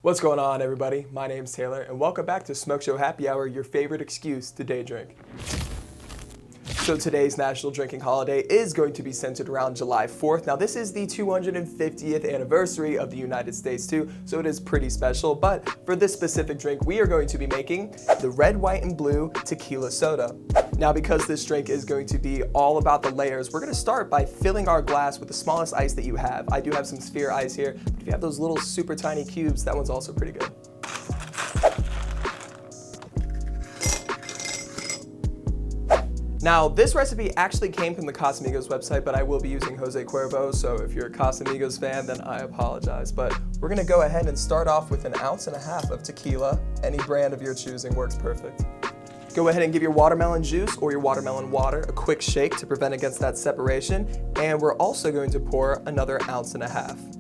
What's going on, everybody? My name's Taylor, and welcome back to Smokeshow Happy Hour, your favorite excuse to day drink. So today's national drinking holiday is going to be centered around July 4th. Now this is the 250th anniversary of the United States too, so it is pretty special. But for this specific drink, we are going to be making the red, white, and blue tequila soda. Now because this drink is going to be all about the layers, we're going to start by filling our glass with the smallest ice that you have. I do have some sphere ice here, but if you have those little super tiny cubes, that one's also pretty good. Now, this recipe actually came from the Casamigos website, but I will be using Jose Cuervo, so if you're a Casamigos fan, then I apologize. But we're gonna go ahead and start off with 1.5 ounces of tequila. Any brand of your choosing works perfect. Go ahead and give your watermelon juice or your watermelon water a quick shake to prevent against that separation. And we're also going to pour another 1.5 ounces.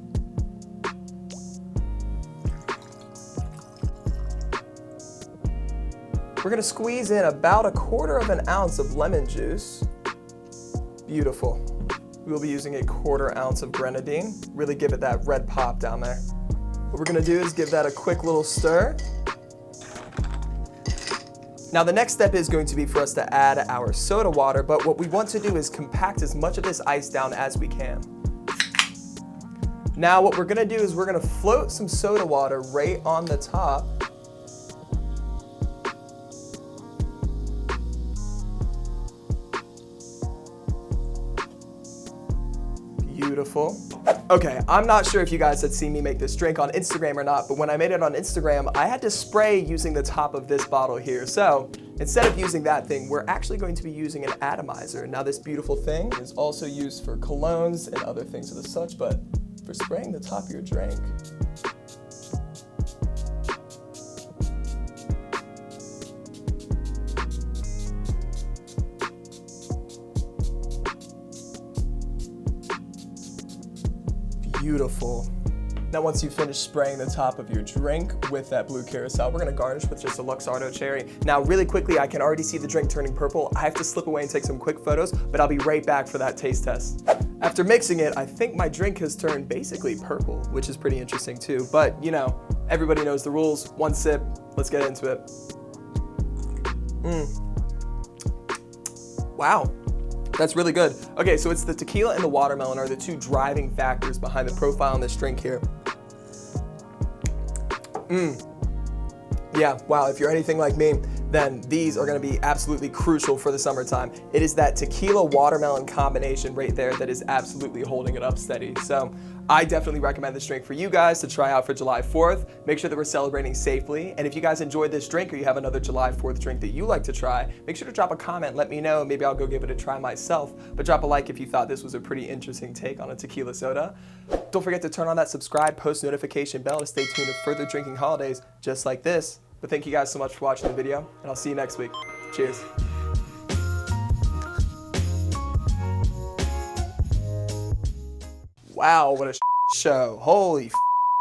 We're gonna squeeze in about 1/4 ounce of lemon juice. Beautiful. We'll be using 1/4 ounce of Grenadine. Really give it that red pop down there. What we're gonna do is give that a quick little stir. Now the next step is going to be for us to add our soda water, but what we want to do is compact as much of this ice down as we can. Now what we're gonna do is we're gonna float some soda water right on the top. Beautiful. Okay, I'm not sure if you guys had seen me make this drink on Instagram or not, but when I made it on Instagram, I had to spray using the top of this bottle here. So instead of using that thing, we're actually going to be using an atomizer. Now this beautiful thing is also used for colognes and other things of the such, but for spraying the top of your drink. Beautiful. Now once you finish spraying the top of your drink with that blue Curaçao, we're gonna garnish with just a Luxardo cherry. Now really quickly, I can already see the drink turning purple. I have to slip away and take some quick photos, but I'll be right back for that taste test. After mixing it, I think my drink has turned basically purple, which is pretty interesting too. But you know, everybody knows the rules. One sip, let's get into it. Wow. That's really good. Okay, so it's the tequila and the watermelon are the two driving factors behind the profile in this drink here. Yeah, wow, if you're anything like me, then these are gonna be absolutely crucial for the summertime. It is that tequila watermelon combination right there that is absolutely holding it up steady. So I definitely recommend this drink for you guys to try out for July 4th. Make sure that we're celebrating safely. And if you guys enjoyed this drink or you have another July 4th drink that you like to try, make sure to drop a comment, let me know, maybe I'll go give it a try myself. But drop a like if you thought this was a pretty interesting take on a tequila soda. Don't forget to turn on that subscribe, post notification bell to stay tuned to further drinking holidays just like this. But thank you guys so much for watching the video, and I'll see you next week. Cheers. Wow, what a show. Holy